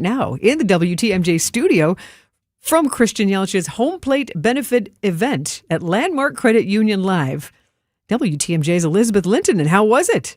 now in the WTMJ studio from Christian Yelich's home plate benefit event at Landmark Credit Union Live. WTMJ's Elizabeth Lintonen. How was it?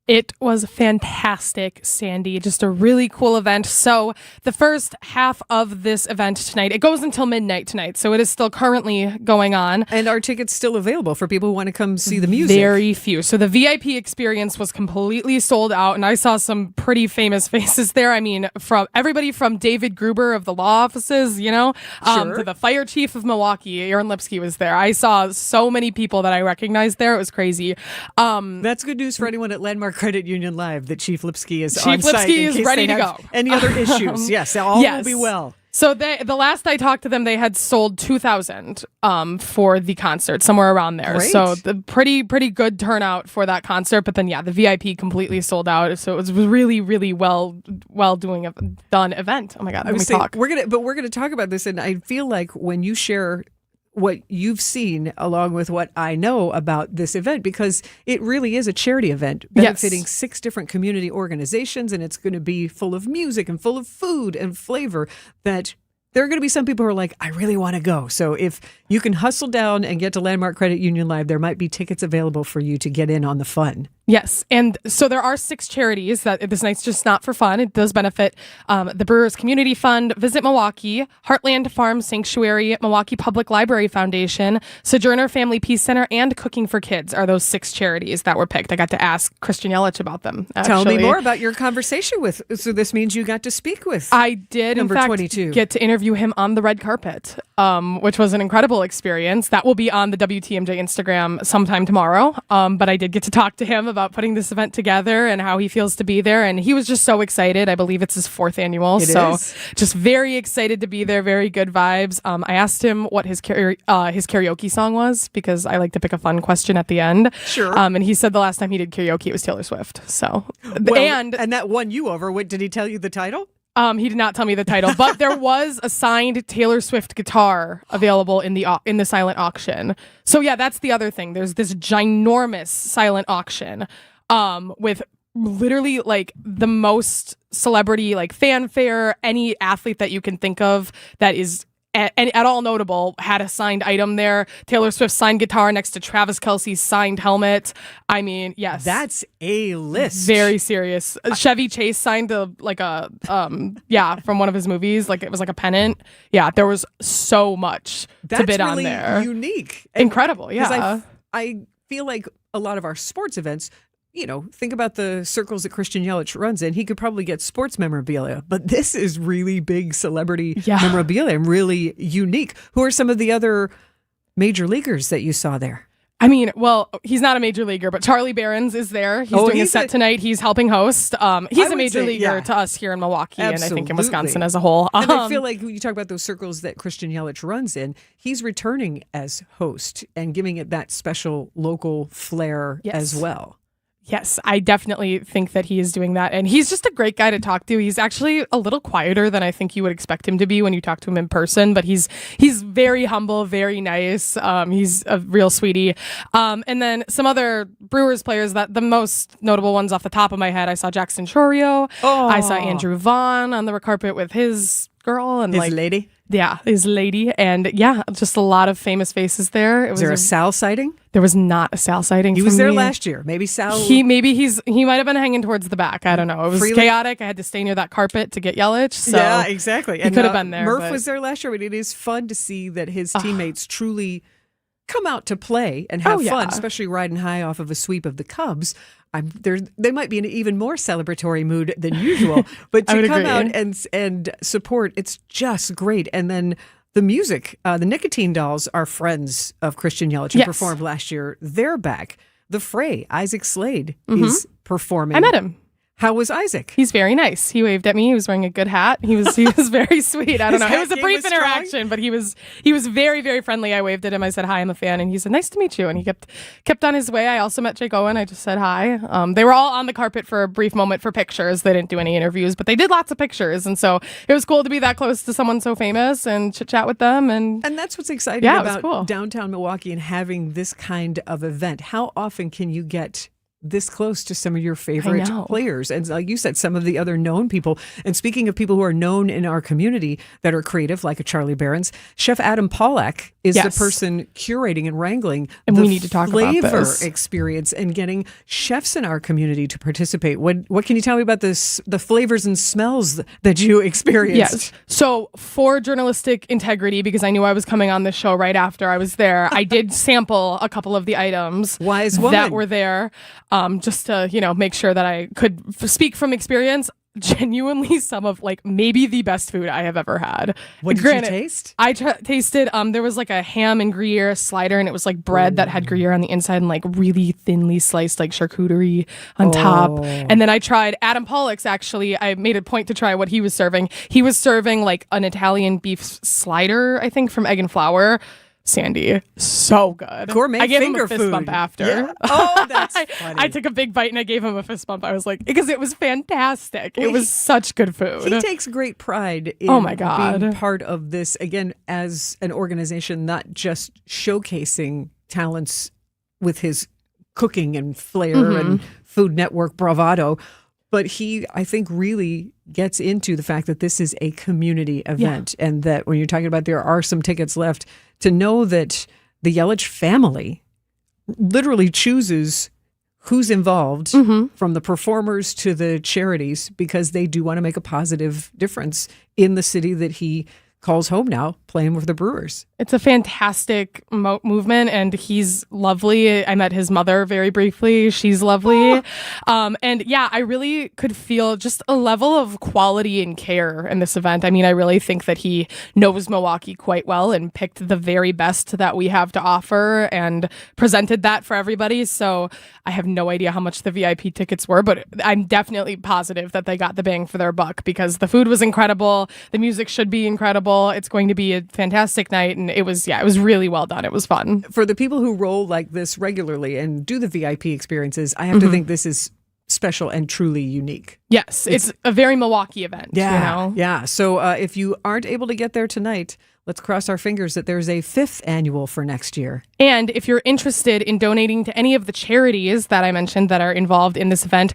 It was fantastic, Sandy. Just a really cool event. So the first half of this event tonight, it goes until midnight tonight. So it is still currently going on. And are tickets still available for people who want to come see the music? Very few. So the VIP experience was completely sold out. And I saw some pretty famous faces there. I mean, from everybody from David Gruber of the law offices, you know, to the fire chief of Milwaukee, Aaron Lipsky was there. I saw so many people that I recognized there. It was crazy. That's good news for anyone at Landmark Credit Union Live that Chief Lipsky is on site. Chief Lipsky is ready to go. Any other issues? Yes, all will be well. So the last I talked to them, they had sold 2,000 for the concert, somewhere around there. Great. So the pretty good turnout for that concert. But then, yeah, the VIP completely sold out. So it was really, really well done event. Oh my God, let me talk. We're gonna talk about this, and I feel like when you share what you've seen along with what I know about this event, because it really is a charity event benefiting 6 different community organizations, and it's going to be full of music and full of food and flavor, that there are going to be some people who are like, I really want to go. So if you can hustle down and get to Landmark Credit Union Live, there might be tickets available for you to get in on the fun. Yes. And so there are 6 charities that this night's just not for fun. It does benefit the Brewers Community Fund, Visit Milwaukee, Heartland Farm Sanctuary, Milwaukee Public Library Foundation, Sojourner Family Peace Center, and Cooking for Kids are those 6 charities that were picked. I got to ask Christian Yelich about them, actually. Tell me more about your conversation with. So this means you got to speak with I did, number in fact, 22. Get to interview him on the red carpet, which was an incredible experience. That will be on the WTMJ Instagram sometime tomorrow. But I did get to talk to him about putting this event together and how he feels to be there. And he was just so excited. I believe it's his 4th annual. So just very excited to be there. Very good vibes. I asked him what his karaoke song was, because I like to pick a fun question at the end. Sure. And he said the last time he did karaoke, it was Taylor Swift. So, and that won you over. Did he tell you the title? He did not tell me the title, but there was a signed Taylor Swift guitar available in the silent auction. So yeah, that's the other thing. There's this ginormous silent auction with literally like the most celebrity, like fanfare, any athlete that you can think of that is at all notable had a signed item there. Taylor Swift's signed guitar next to Travis Kelce's signed helmet. I mean, yes. That's a list. Very serious. Chevy Chase signed from one of his movies. Like it was like a pennant. Yeah, there was so much to bid on there. That's really unique. Incredible, yeah. I feel like a lot of our sports events, you know, think about the circles that Christian Yelich runs in. He could probably get sports memorabilia, but this is really big celebrity memorabilia and really unique. Who are some of the other major leaguers that you saw there? I mean, well, he's not a major leaguer, but Charlie Barron's is there. He's doing a set tonight. He's helping host. He's a major leaguer to us here in Milwaukee, and I think in Wisconsin as a whole. And I feel like when you talk about those circles that Christian Yelich runs in, he's returning as host and giving it that special local flair as well. Yes, I definitely think that he is doing that. And he's just a great guy to talk to. He's actually a little quieter than I think you would expect him to be when you talk to him in person. But he's very humble, very nice. He's a real sweetie. And then some other Brewers players, that the most notable ones off the top of my head, I saw Jackson Chorio. I saw Andrew Vaughn on the red carpet with his girl. And his lady? Yeah, his lady. And yeah, just a lot of famous faces there. Was there a Sal sighting? There was not a Sal sighting. He was there last year. Maybe Sal. He might have been hanging towards the back. I don't know. It was chaotic. I had to stay near that carpet to get Yelich. So yeah, exactly. He could have been there. Murph was there last year, but it is fun to see that his teammates truly come out to play and have fun, especially riding high off of a sweep of the Cubs. They might be in an even more celebratory mood than usual, but to come out and support, it's just great. And then the music, the Nicotine Dolls are friends of Christian Yelich who performed last year. They're back. The Fray, Isaac Slade, is performing. I met him. How was Isaac? He's very nice. He waved at me. He was wearing a good hat. He was very sweet. I don't know. It was a brief interaction, but he was very, very friendly. I waved at him. I said, hi, I'm a fan. And he said, nice to meet you. And he kept on his way. I also met Jake Owen. I just said hi. They were all on the carpet for a brief moment for pictures. They didn't do any interviews, but they did lots of pictures. And so it was cool to be that close to someone so famous and chit chat with them. And that's what's exciting about downtown Milwaukee and having this kind of event. How often can you get this close to some of your favorite players. And like you said, some of the other known people. And speaking of people who are known in our community that are creative, like a Charlie Behrens, Chef Adam Pollack is the person curating and wrangling we need to talk about flavor this experience and getting chefs in our community to participate. What can you tell me about this, the flavors and smells that you experienced? Yes. So for journalistic integrity, because I knew I was coming on this show right after I was there, I did sample a couple of the items that were there. Just to, make sure that I could speak from experience. Genuinely some of maybe the best food I have ever had. What did you taste? I tasted, there was like a ham and Gruyere slider, and it was like bread that had Gruyere on the inside and like really thinly sliced like charcuterie on top. And then I tried Adam Pollack's, actually. I made a point to try what he was serving. He was serving like an Italian beef slider, I think, from Egg and Flour. Sandy, so good. Gourmet I gave finger him a fist food. Bump after. Yeah. Oh, that's funny. I took a big bite and I gave him a fist bump. I was like, because it was fantastic. It was such good food. He takes great pride in being part of this, again, as an organization, not just showcasing talents with his cooking and flair and Food Network bravado, but he, I think, really gets into the fact that this is a community event and that when you're talking about there are some tickets left, to know that the Yelich family literally chooses who's involved from the performers to the charities because they do want to make a positive difference in the city that he calls home now, playing with the Brewers. It's a fantastic movement, and he's lovely. I met his mother very briefly. She's lovely. And yeah, I really could feel just a level of quality and care in this event. I mean, I really think that he knows Milwaukee quite well and picked the very best that we have to offer and presented that for everybody. So I have no idea how much the VIP tickets were, but I'm definitely positive that they got the bang for their buck because the food was incredible. The music should be incredible. It's going to be a fantastic night, and it was really well done. It was fun. For the people who roll like this regularly and do the VIP experiences, I have to think this is special and truly unique. Yes, it's a very Milwaukee event. Yeah, yeah. So if you aren't able to get there tonight, let's cross our fingers that there's a 5th annual for next year. And if you're interested in donating to any of the charities that I mentioned that are involved in this event,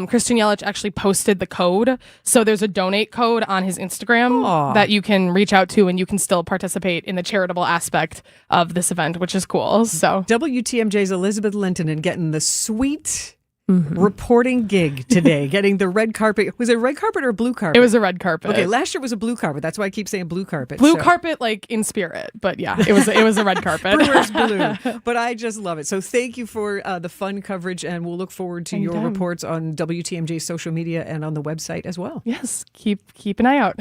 Christian Yelich actually posted the code. So there's a donate code on his Instagram that you can reach out to, and you can still participate in the charitable aspect of this event, which is cool. So WTMJ's Elizabeth Lintonen getting the sweet reporting gig today, getting the red carpet. Was it a red carpet or a blue carpet? It was a red carpet. Okay, last year was a blue carpet. That's why I keep saying blue carpet. Blue carpet, like in spirit, but yeah, it was a red carpet. Brewers blue, but I just love it. So thank you for the fun coverage, and we'll look forward to your reports on WTMJ social media and on the website as well. Yes, keep an eye out.